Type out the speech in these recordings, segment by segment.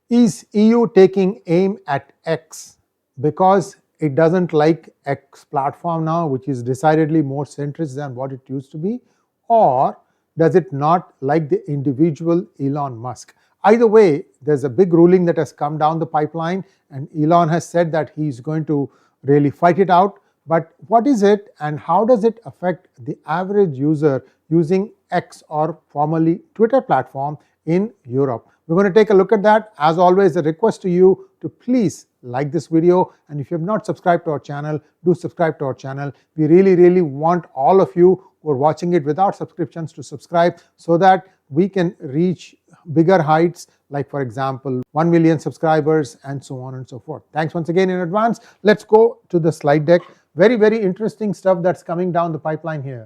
Is EU taking aim at X because it doesn't like X platform now, which is decidedly more centrist than what it used to be, or does it not like the individual Elon Musk? Either way, there's a big ruling that has come down the pipeline, and Elon has said that he's going to really fight it out. But what is it, and how does it affect the average user using X, or formerly Twitter platform, in Europe? We're going to take a look at that. As always, a request to you to please like this video, and if you have not subscribed to our channel, do subscribe to our channel. We really want all of you who are watching it without subscriptions to subscribe, so that we can reach bigger heights, like for example 1 million subscribers and so on and so forth. Thanks once again in advance. Let's go to the slide deck. Very interesting stuff that's coming down the pipeline here.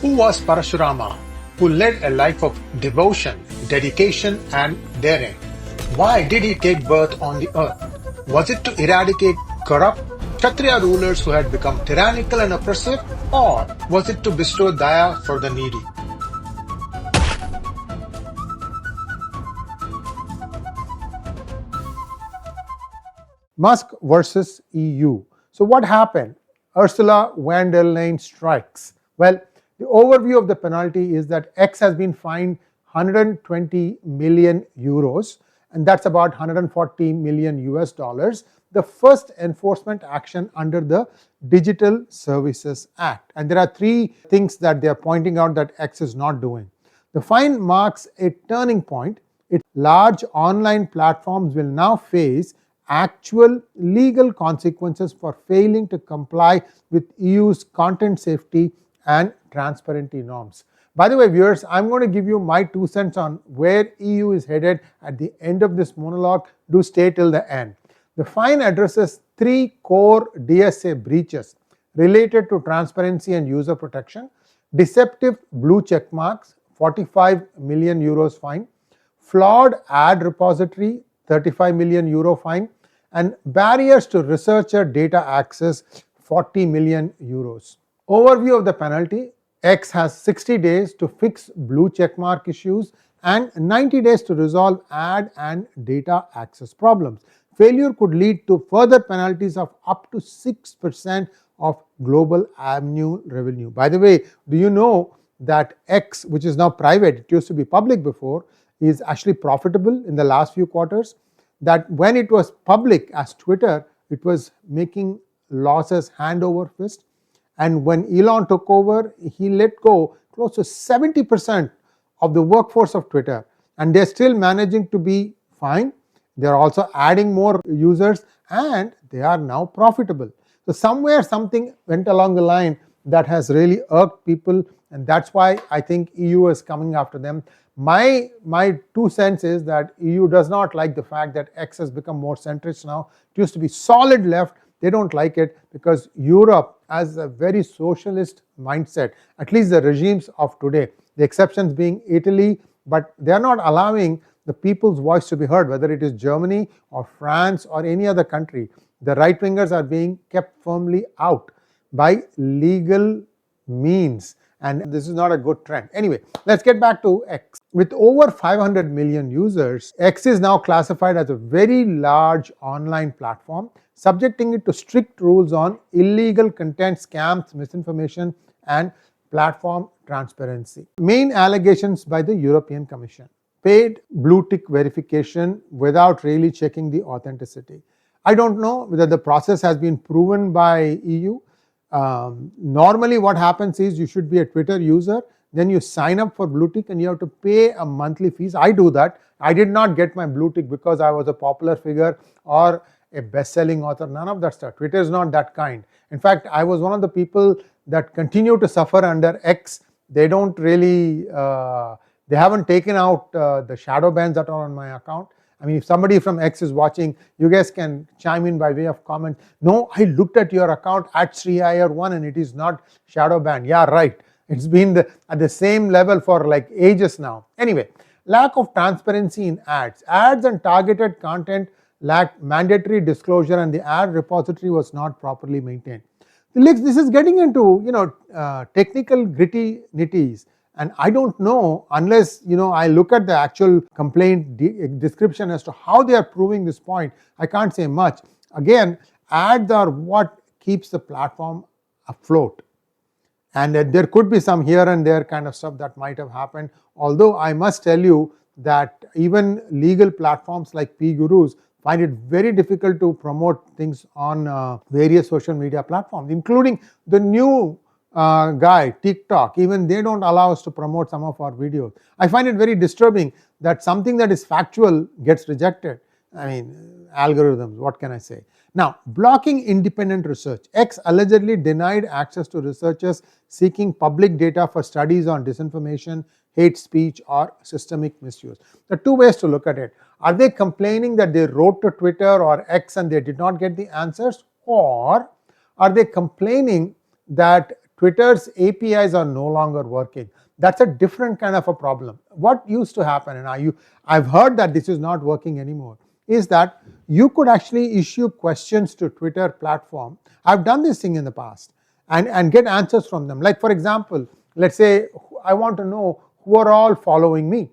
Who was Parshurama, who led a life of devotion, dedication and daring? Why did he take birth on the earth? Was it to eradicate corrupt Kshatriya rulers who had become tyrannical and oppressive, or was it to bestow daya for the needy? Musk versus EU. So what happened? Ursula von der Leyen strikes. Well, the overview of the penalty is that X has been fined 120 million euros, and that's about 140 million US dollars, the first enforcement action under the Digital Services Act. And there are three things that they are pointing out that X is not doing. The fine marks a turning point. Large online platforms will now face actual legal consequences for failing to comply with EU's content safety and transparency norms. By the way, viewers, I'm going to give you my 2 cents on where EU is headed at the end of this monologue. Do stay till the end. The fine addresses 3 core DSA breaches related to transparency and user protection: deceptive blue check marks, 45 million euros fine; flawed ad repository, 35 million euro fine; and barriers to researcher data access, 40 million euros. Overview of the penalty: X has 60 days to fix blue checkmark issues and 90 days to resolve ad and data access problems. Failure could lead to further penalties of up to 6% of global annual revenue. By the way, do you know that X, which is now private, it used to be public before, is actually profitable in the last few quarters? That when it was public as Twitter, it was making losses hand over fist. And when Elon took over, he let go close to 70% of the workforce of Twitter, and they're still managing to be fine. They're also adding more users, and they are now profitable. So somewhere something went along the line that has really irked people, and that's why I think EU is coming after them. My 2 cents is that EU does not like the fact that X has become more centrist now. It used to be solid left. They don't like it because Europe has a very socialist mindset, at least the regimes of today, the exceptions being Italy, but they are not allowing the people's voice to be heard, whether it is Germany or France or any other country. The right-wingers are being kept firmly out by legal means, and this is not a good trend. Anyway, let's get back to X. With over 500 million users, X is now classified as a very large online platform, subjecting it to strict rules on illegal content, scams, misinformation, and platform transparency. Main allegations by the European Commission: paid blue tick verification without really checking the authenticity. I don't know whether the process has been proven by EU. Normally what happens is you should be a Twitter user, then you sign up for blue tick and you have to pay a monthly fees. I do that. I did not get my blue tick because I was a popular figure or a best-selling author, none of that stuff. Twitter is not that kind. In fact, I was one of the people that continue to suffer under X. They don't really, they haven't taken out the shadow bans that are on my account. I mean, if somebody from X is watching, you guys can chime in by way of comment. No, I looked at your account at @𝗏𝗏𝗏 and it is not shadow banned. Yeah, right. It's been at the same level for like ages now. Anyway, lack of transparency in ads. Ads and targeted content lacked mandatory disclosure, and the ad repository was not properly maintained. This is getting into technical gritty nitties, And I don't know, unless I look at the actual complaint description as to how they are proving this point, I can't say much. Again, ads are what keeps the platform afloat. And there could be some here and there kind of stuff that might have happened. Although I must tell you that even legal platforms like PGurus find it very difficult to promote things on various social media platforms, including the new guy, TikTok. Even they don't allow us to promote some of our videos. I find it very disturbing that something that is factual gets rejected. I mean, algorithms, what can I say? Now, blocking independent research. X allegedly denied access to researchers seeking public data for studies on disinformation, hate speech, or systemic misuse. There are two ways to look at it. Are they complaining that they wrote to Twitter or X and they did not get the answers? Or are they complaining that Twitter's APIs are no longer working? That's a different kind of a problem. What used to happen, and I've heard that this is not working anymore, is that you could actually issue questions to Twitter platform. I've done this thing in the past and get answers from them. Like, for example, let's say I want to know who are all following me.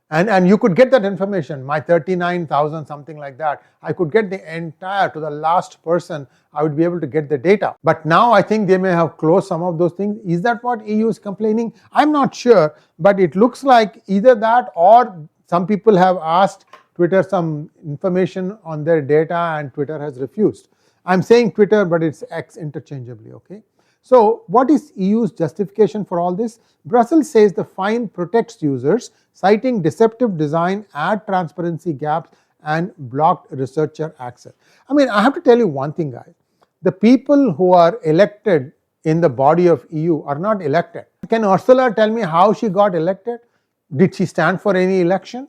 And you could get that information, my 39,000, something like that. I could get the entire, to the last person, I would be able to get the data. But now I think they may have closed some of those things. Is that what EU is complaining? I'm not sure, but it looks like either that or some people have asked Twitter some information on their data and Twitter has refused. I'm saying Twitter, but it's X interchangeably, okay? So what is EU's justification for all this? Brussels says the fine protects users, citing deceptive design, ad transparency gaps, and blocked researcher access. I mean, I have to tell you one thing, guys. The people who are elected in the body of EU are not elected. Can Ursula tell me how she got elected? Did she stand for any election?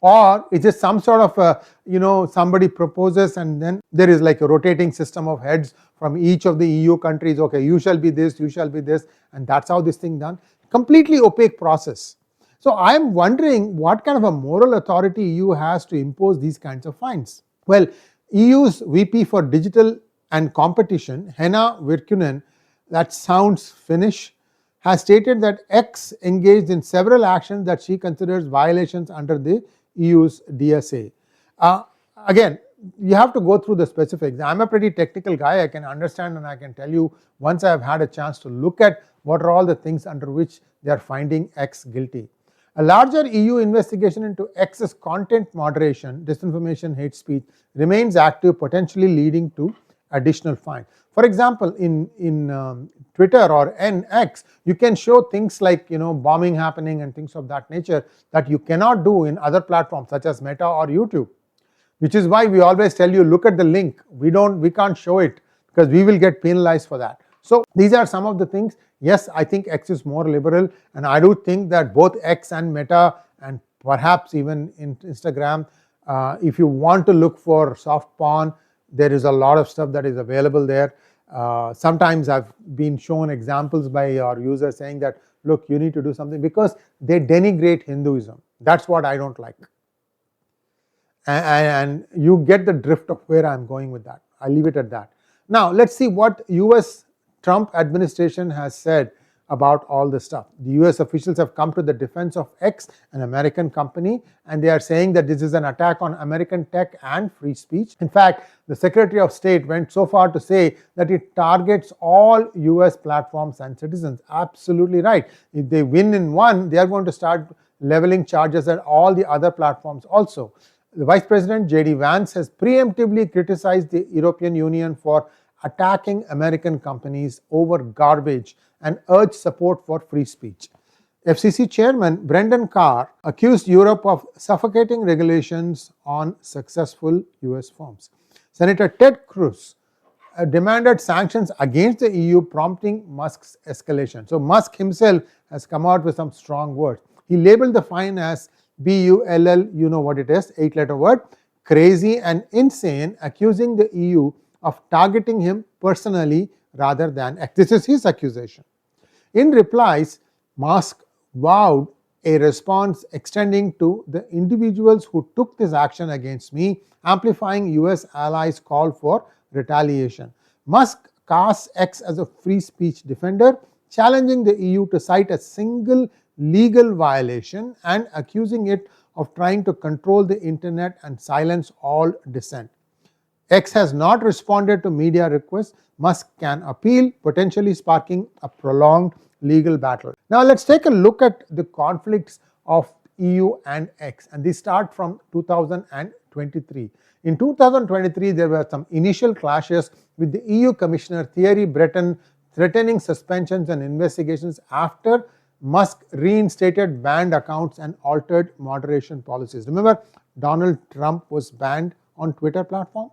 Or is it some sort of somebody proposes and then there is like a rotating system of heads from each of the EU countries. Okay, you shall be this, you shall be this, and that's how this thing done. Completely opaque process. So I'm wondering what kind of a moral authority EU has to impose these kinds of fines. Well, EU's VP for Digital and Competition, Henna Virkkunen, that sounds Finnish, has stated that X engaged in several actions that she considers violations under the EU's DSA. Again, you have to go through the specifics. I'm a pretty technical guy. I can understand and I can tell you once I've had a chance to look at what are all the things under which they are finding X guilty. A larger EU investigation into X's content moderation, disinformation, hate speech remains active, potentially leading to additional fine. For example, in Twitter or X, you can show things like bombing happening and things of that nature that you cannot do in other platforms such as Meta or YouTube, which is why we always tell you look at the link. We can't show it because we will get penalized for that. So these are some of the things. Yes, I think X is more liberal, and I do think that both X and Meta and perhaps even in Instagram, if you want to look for soft porn, there is a lot of stuff that is available there. Sometimes I've been shown examples by our users saying that, look, you need to do something because they denigrate Hinduism. That's what I don't like. And you get the drift of where I'm going with that. I'll leave it at that. Now, let's see what US Trump administration has said about all this stuff. The US officials have come to the defense of X, an American company, and they are saying that this is an attack on American tech and free speech. In fact, the Secretary of State went so far to say that it targets all US platforms and citizens. Absolutely right. If they win in one, they are going to start leveling charges at all the other platforms also. The Vice President J.D. Vance has preemptively criticized the European Union for attacking American companies over garbage and urged support for free speech. FCC Chairman Brendan Carr accused Europe of suffocating regulations on successful US firms. Senator Ted Cruz demanded sanctions against the EU, prompting Musk's escalation. So Musk himself has come out with some strong words. He labeled the fine as BULL, you know what it is, 8-letter word, crazy and insane, accusing the EU of targeting him personally rather than X. This is his accusation. In replies, Musk vowed a response extending to the individuals who took this action against me, amplifying US allies' call for retaliation. Musk casts X as a free speech defender, challenging the EU to cite a single legal violation and accusing it of trying to control the internet and silence all dissent. X has not responded to media requests. Musk can appeal, potentially sparking a prolonged legal battle. Now let's take a look at the conflicts of EU and X, and these start from 2023. In 2023, there were some initial clashes with the EU Commissioner Thierry Breton threatening suspensions and investigations after Musk reinstated banned accounts and altered moderation policies. Remember, Donald Trump was banned on Twitter platform?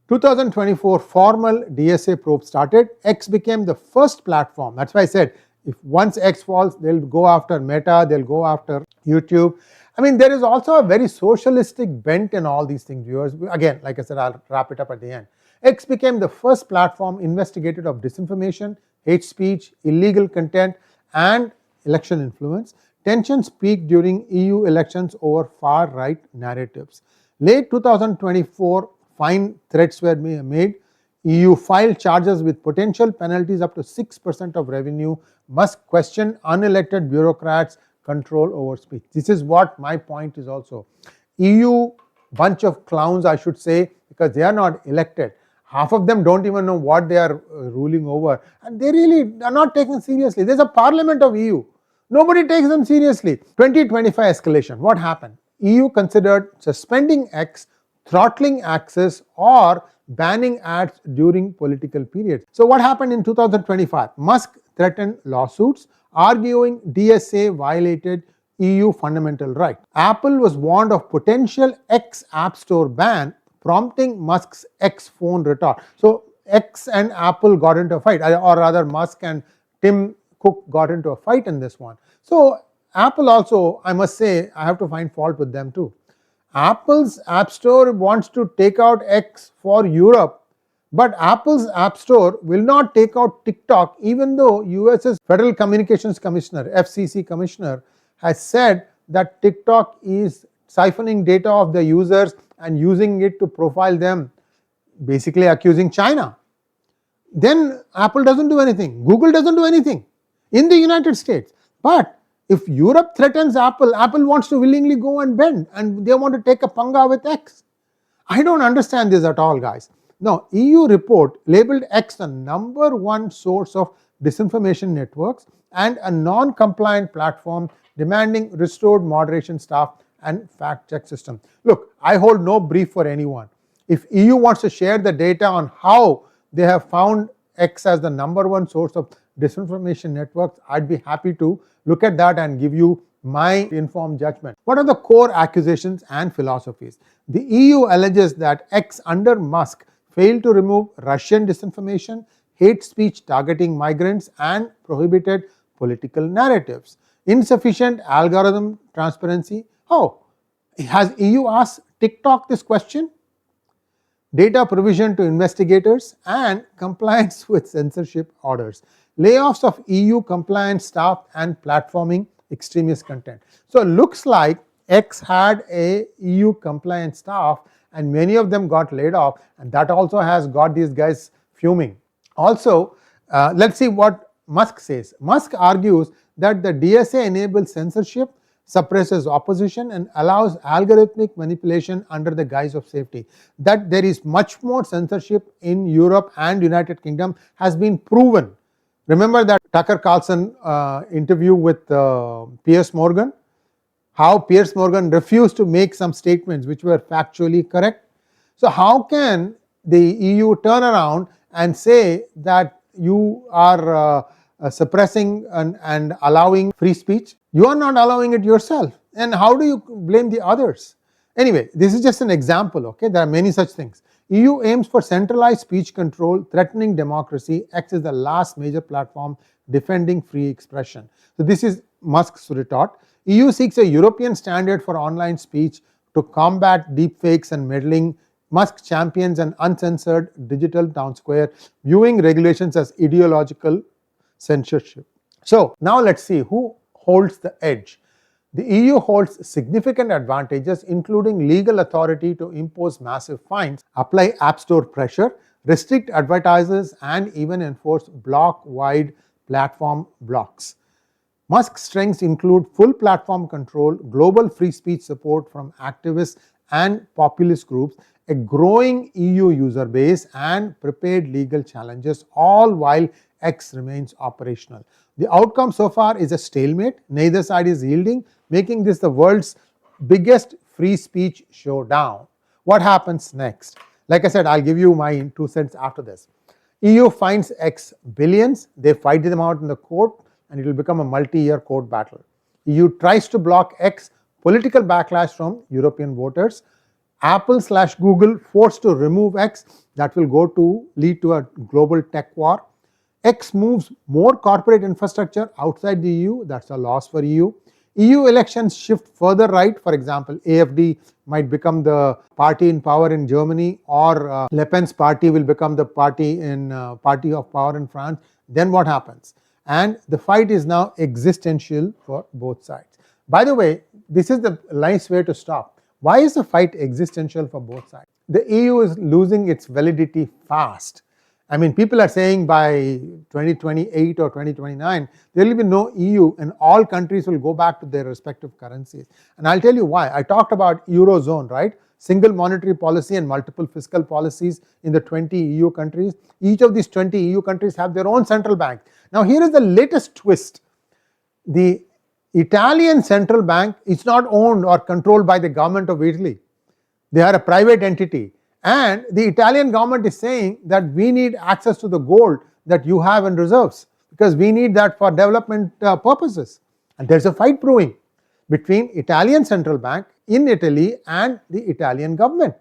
2024 formal DSA probe started. X became the first platform. That's why I said, if once X falls, they'll go after Meta, they'll go after YouTube. I mean, there is also a very socialistic bent in all these things, viewers. Again, like I said, I'll wrap it up at the end. X became the first platform investigated of disinformation, hate speech, illegal content, and election influence. Tensions peaked during EU elections over far-right narratives. Late 2024, fine threats were made. EU filed charges with potential penalties up to 6% of revenue. Musk questioned unelected bureaucrats' control over speech. This is what my point is also. EU, bunch of clowns, I should say, because they are not elected. Half of them don't even know what they are ruling over, and they really are not taken seriously. There's a parliament of EU. Nobody takes them seriously. 2025 escalation. What happened? EU considered suspending X, throttling access, or banning ads during political periods. So what happened in 2025? Musk threatened lawsuits, arguing DSA violated EU fundamental right. Apple was warned of potential X App Store ban, prompting Musk's X phone retort. So X and Apple got into a fight, or rather Musk and Tim Cook got into a fight in this one. So Apple also, I must say, I have to find fault with them too. Apple's App Store wants to take out X for Europe, but Apple's App Store will not take out TikTok, even though US's Federal Communications Commissioner, FCC Commissioner, has said that TikTok is siphoning data of the users and using it to profile them, basically accusing China. Then Apple doesn't do anything. Google doesn't do anything in the United States. But if Europe threatens Apple, Apple wants to willingly go and bend, and they want to take a panga with X. I don't understand this at all, guys. Now, EU report labeled X the #1 source of disinformation networks and a non-compliant platform demanding restored moderation staff and fact-check system. Look, I hold no brief for anyone. If EU wants to share the data on how they have found X as the #1 source of disinformation networks, I'd be happy to look at that and give you my informed judgment. What are the core accusations and philosophies? The EU alleges that X under Musk failed to remove Russian disinformation, hate speech targeting migrants, and prohibited political narratives. Insufficient algorithm transparency. Oh, has EU asked TikTok this question? Data provision to investigators and compliance with censorship orders. Layoffs of EU compliance staff and platforming extremist content. So it looks like X had a EU compliance staff and many of them got laid off, and that also has got these guys fuming. Also, let's see what Musk says. Musk argues that the DSA enables censorship, suppresses opposition, and allows algorithmic manipulation under the guise of safety. That there is much more censorship in Europe and United Kingdom has been proven. Remember that Tucker Carlson interview with Piers Morgan? How Piers Morgan refused to make some statements which were factually correct. So how can the EU turn around and say that you are suppressing and allowing free speech? You are not allowing it yourself. And how do you blame the others? Anyway, this is just an example, okay? There are many such things. EU aims for centralized speech control, threatening democracy. X is the last major platform defending free expression. So this is Musk's retort. EU seeks a European standard for online speech to combat deepfakes and meddling. Musk champions an uncensored digital town square, viewing regulations as ideological censorship. So now let's see who holds the edge. The EU holds significant advantages, including legal authority to impose massive fines, apply App Store pressure, restrict advertisers, and even enforce block-wide platform blocks. Musk's strengths include full platform control, global free speech support from activists and populist groups, a growing EU user base, and prepared legal challenges, all while X remains operational. The outcome so far is a stalemate. Neither side is yielding, making this the world's biggest free speech showdown. What happens next? Like I said, I'll give you my 2 cents after this. EU finds X billions, they fight them out in the court, and it will become a multi-year court battle. EU tries to block X, political backlash from European voters. Apple/Google forced to remove X, that will lead to a global tech war. X moves more corporate infrastructure outside the EU, that's a loss for EU. EU elections shift further right. For example, AfD might become the party in power in Germany, or Le Pen's party will become the party of power in France. Then what happens? And the fight is now existential for both sides. By the way, this is the nice way to stop. Why is the fight existential for both sides? The EU is losing its validity fast. I mean, people are saying by 2028 or 2029, there will be no EU and all countries will go back to their respective currencies. And I'll tell you why. I talked about Eurozone, right? Single monetary policy and multiple fiscal policies in the 20 EU countries. Each of these 20 EU countries have their own central bank. Now, here is the latest twist. The Italian central bank is not owned or controlled by the government of Italy. They are a private entity. And the Italian government is saying that we need access to the gold that you have in reserves, because we need that for development purposes. And there's a fight brewing between Italian central bank in Italy and the Italian government.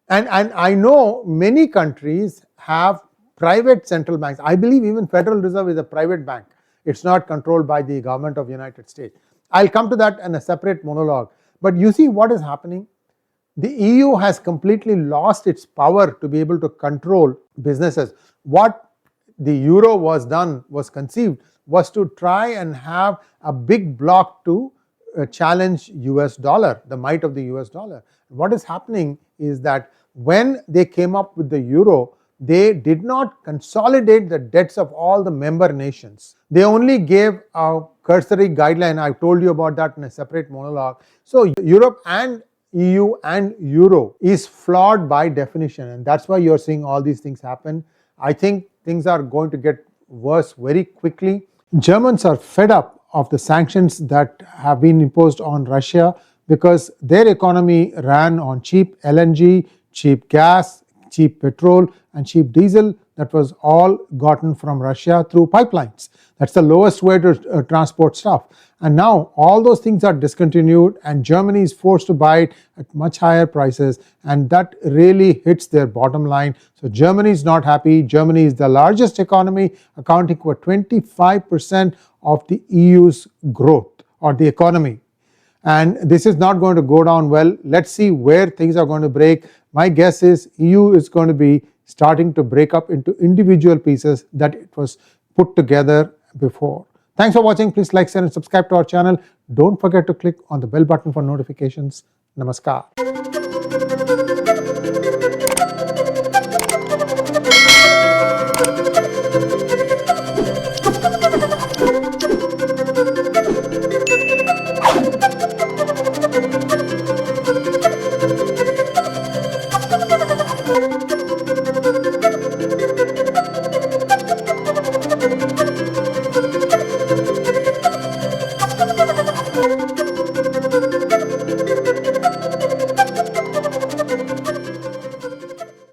And I know many countries have private central banks. I believe even Federal Reserve is a private bank. It's not controlled by the government of the United States. I'll come to that in a separate monologue. But you see what is happening? The EU has completely lost its power to be able to control businesses. What the euro was conceived was to try and have a big bloc to challenge US dollar, the might of the US dollar. What is happening is that when they came up with the euro, they did not consolidate the debts of all the member nations. They only gave a cursory guideline. I told you about that in a separate monologue. So Europe and EU and euro is flawed by definition, and that's why you're seeing all these things happen. I think things are going to get worse very quickly. Germans are fed up of the sanctions that have been imposed on Russia because their economy ran on cheap LNG, cheap gas, cheap petrol and cheap diesel that was all gotten from Russia through pipelines. That's the lowest way to transport stuff. And now all those things are discontinued and Germany is forced to buy it at much higher prices, and that really hits their bottom line. So Germany is not happy. Germany is the largest economy, accounting for 25% of the EU's growth or the economy. And this is not going to go down well. Let's see where things are going to break. My guess is EU is going to be starting to break up into individual pieces that it was put together before. Thanks for watching. Please like, share and subscribe to our channel. Don't forget to click on the bell button for notifications. Namaskar.